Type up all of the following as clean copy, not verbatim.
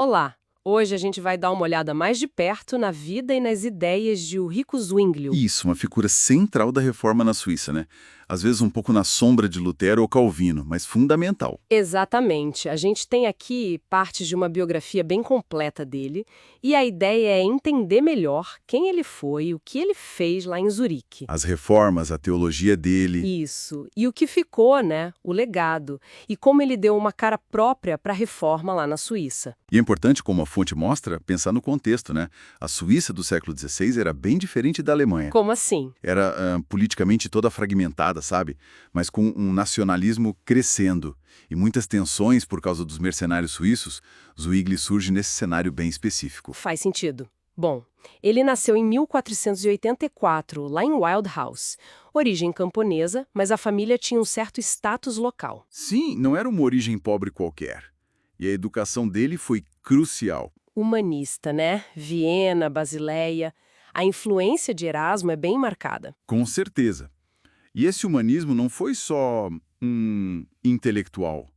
Olá! Hoje a gente vai dar uma olhada mais de perto na vida e nas ideias de Ulrico Zwinglio. Isso, uma figura central da reforma na Suíça, né? Às vezes um pouco na sombra de Lutero ou Calvino, mas fundamental. Exatamente. A gente tem aqui partes de uma biografia bem completa dele, e a ideia é entender melhor quem ele foi, o que ele fez lá em Zurique. As reformas, a teologia dele. Isso. E o que ficou, né? O legado. E como ele deu uma cara própria para a reforma lá na Suíça. E é importante, como a fonte mostra, pensar no contexto, né? A Suíça do século XVI era bem diferente da Alemanha. Como assim? Era politicamente toda fragmentada, sabe? Mas com um nacionalismo crescendo. E muitas tensões por causa dos mercenários suíços, Zwingli surge nesse cenário bem específico. Faz sentido. Bom, ele nasceu em 1484, lá em Wildhaus. Origem camponesa, mas a família tinha um certo status local. Sim, não era uma origem pobre qualquer. E a educação dele foi crucial. Humanista, né? Viena, Basileia. A influência de Erasmo é bem marcada. Com certeza. E esse humanismo não foi só intelectual.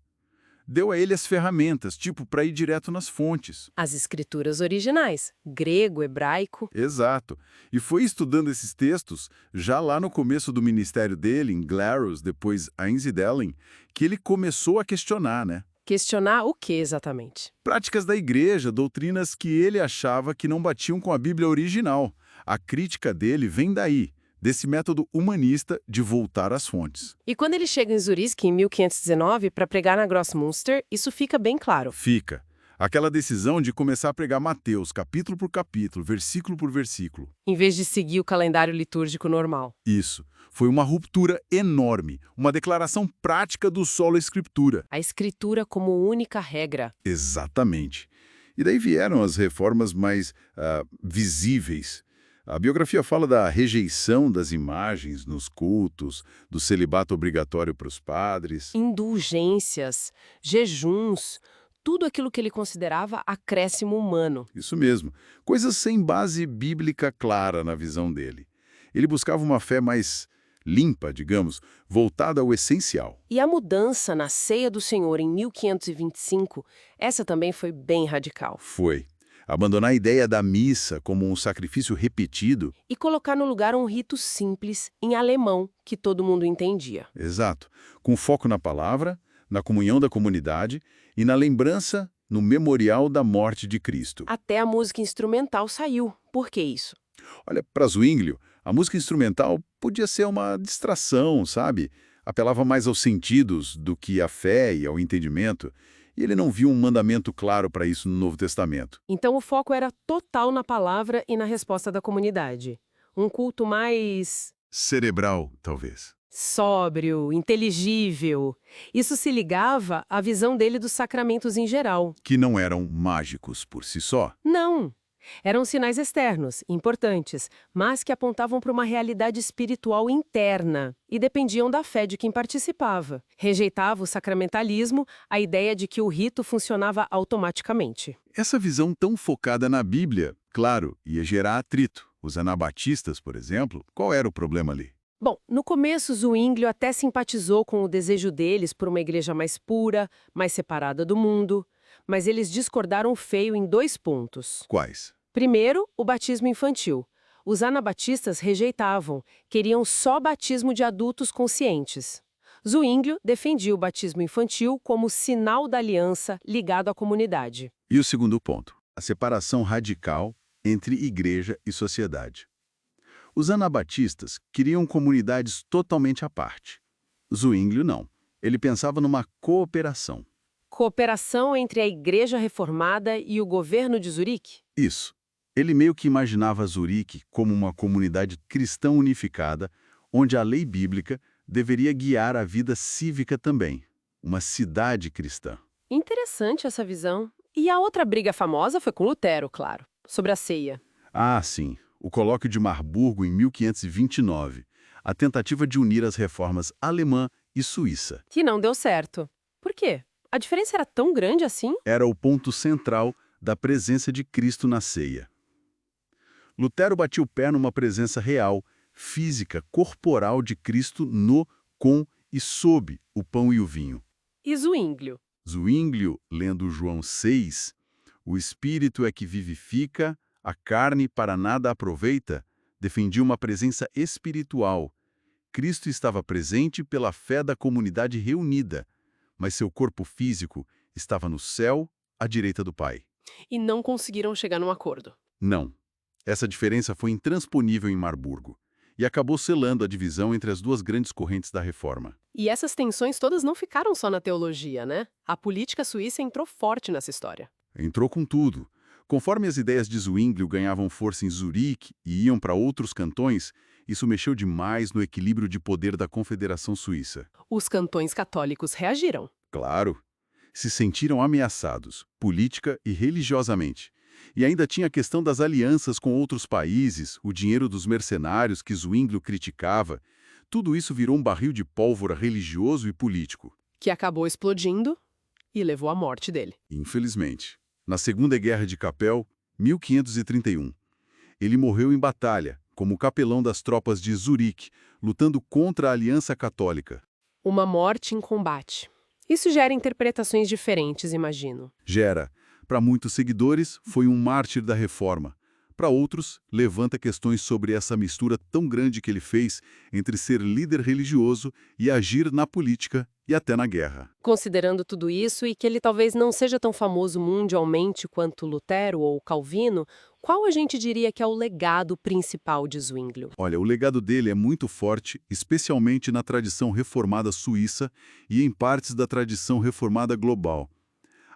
Deu a ele as ferramentas, tipo, para ir direto nas fontes. As escrituras originais, grego, hebraico. Exato. E foi estudando esses textos, já lá no começo do ministério dele, em Glarus, depois Einsiedeln, que ele começou a questionar, né? Questionar o que exatamente? Práticas da igreja, doutrinas que ele achava que não batiam com a Bíblia original. A crítica dele vem daí, desse método humanista de voltar às fontes. E quando ele chega em Zurique, em 1519, para pregar na Grossmünster, isso fica bem claro. Fica. Aquela decisão de começar a pregar Mateus, capítulo por capítulo, versículo por versículo. Em vez de seguir o calendário litúrgico normal. Isso. Foi uma ruptura enorme, uma declaração prática do solo escritura. A escritura como única regra. Exatamente. E daí vieram as reformas mais visíveis. A biografia fala da rejeição das imagens nos cultos, do celibato obrigatório para os padres. Indulgências, jejuns, tudo aquilo que ele considerava acréscimo humano. Isso mesmo. Coisas sem base bíblica clara na visão dele. Ele buscava uma fé mais limpa, digamos, voltada ao essencial. E a mudança na Ceia do Senhor em 1525, essa também foi bem radical. Foi. Abandonar a ideia da missa como um sacrifício repetido. E colocar no lugar um rito simples, em alemão, que todo mundo entendia. Exato. Com foco na palavra, na comunhão da comunidade e na lembrança, no memorial da morte de Cristo. Até a música instrumental saiu. Por que isso? Olha, para Zwinglio, a música instrumental podia ser uma distração, sabe? Apelava mais aos sentidos do que à fé e ao entendimento. E ele não viu um mandamento claro para isso no Novo Testamento. Então o foco era total na palavra e na resposta da comunidade. Um culto mais Cerebral, talvez. sóbrio, inteligível. Isso se ligava à visão dele dos sacramentos em geral. Que não eram mágicos por si só. Não! Eram sinais externos, importantes, mas que apontavam para uma realidade espiritual interna e dependiam da fé de quem participava. Rejeitava o sacramentalismo, a ideia de que o rito funcionava automaticamente. Essa visão tão focada na Bíblia, claro, ia gerar atrito. Os anabatistas, por exemplo, qual era o problema ali? Bom, no começo, Zwinglio até simpatizou com o desejo deles por uma igreja mais pura, mais separada do mundo, mas eles discordaram feio em 2 pontos. Quais? Primeiro, o batismo infantil. Os anabatistas rejeitavam, queriam só batismo de adultos conscientes. Zwinglio defendia o batismo infantil como sinal da aliança ligado à comunidade. E o segundo ponto, a separação radical entre igreja e sociedade. Os anabatistas queriam comunidades totalmente à parte. Zwinglio não. Ele pensava numa cooperação. Cooperação entre a Igreja Reformada e o governo de Zurique? Isso. Ele meio que imaginava Zurique como uma comunidade cristã unificada, onde a lei bíblica deveria guiar a vida cívica também. Uma cidade cristã. Interessante essa visão. E a outra briga famosa foi com Lutero, claro, sobre a ceia. Ah, sim. O colóquio de Marburgo em 1529. A tentativa de unir as reformas alemã e suíça. Que não deu certo. Por quê? A diferença era tão grande assim? Era o ponto central da presença de Cristo na ceia. Lutero batia o pé numa presença real, física, corporal de Cristo no, com e sob o pão e o vinho. E Zwinglio? Zwinglio, lendo João 6, O espírito é que vivifica, a carne para nada aproveita, defendia uma presença espiritual. Cristo estava presente pela fé da comunidade reunida, mas seu corpo físico estava no céu, à direita do Pai. E não conseguiram chegar num acordo. Não. Essa diferença foi intransponível em Marburgo e acabou selando a divisão entre as duas grandes correntes da Reforma. E essas tensões todas não ficaram só na teologia, né? A política suíça entrou forte nessa história. Entrou com tudo. Conforme as ideias de Zwinglio ganhavam força em Zurique e iam para outros cantões, isso mexeu demais no equilíbrio de poder da Confederação Suíça. Os cantões católicos reagiram. Claro, se sentiram ameaçados, política e religiosamente. E ainda tinha a questão das alianças com outros países, o dinheiro dos mercenários que Zwinglio criticava. Tudo isso virou um barril de pólvora religioso e político. Que acabou explodindo e levou à morte dele. Infelizmente. Na Segunda Guerra de Capel, 1531. Ele morreu em batalha, como capelão das tropas de Zurique, lutando contra a Aliança Católica. Uma morte em combate. Isso gera interpretações diferentes, imagino. Gera. Para muitos seguidores, foi um mártir da Reforma. Para outros, levanta questões sobre essa mistura tão grande que ele fez entre ser líder religioso e agir na política e até na guerra. Considerando tudo isso e que ele talvez não seja tão famoso mundialmente quanto Lutero ou Calvino, qual a gente diria que é o legado principal de Zwinglio? Olha, o legado dele é muito forte, especialmente na tradição reformada suíça e em partes da tradição reformada global.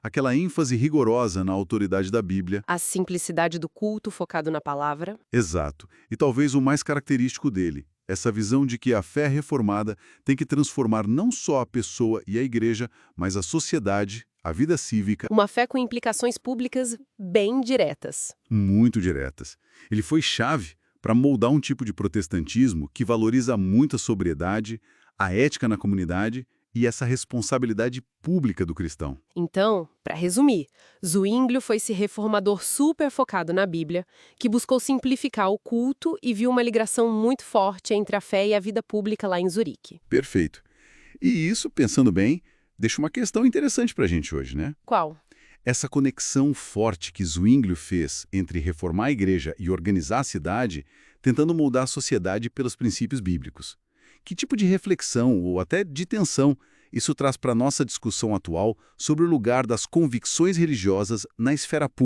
Aquela ênfase rigorosa na autoridade da Bíblia. A simplicidade do culto focado na palavra. Exato. E talvez o mais característico dele, essa visão de que a fé reformada tem que transformar não só a pessoa e a igreja, mas a sociedade, a vida cívica. Uma fé com implicações públicas bem diretas. Muito diretas. Ele foi chave para moldar um tipo de protestantismo que valoriza muito a sobriedade, a ética na comunidade e essa responsabilidade pública do cristão. Então, para resumir, Zwinglio foi esse reformador super focado na Bíblia, que buscou simplificar o culto e viu uma ligação muito forte entre a fé e a vida pública lá em Zurique. Perfeito. E isso, pensando bem, deixa uma questão interessante para a gente hoje, né? Qual? Essa conexão forte que Zwinglio fez entre reformar a igreja e organizar a cidade, tentando moldar a sociedade pelos princípios bíblicos. Que tipo de reflexão ou até de tensão isso traz para a nossa discussão atual sobre o lugar das convicções religiosas na esfera pública?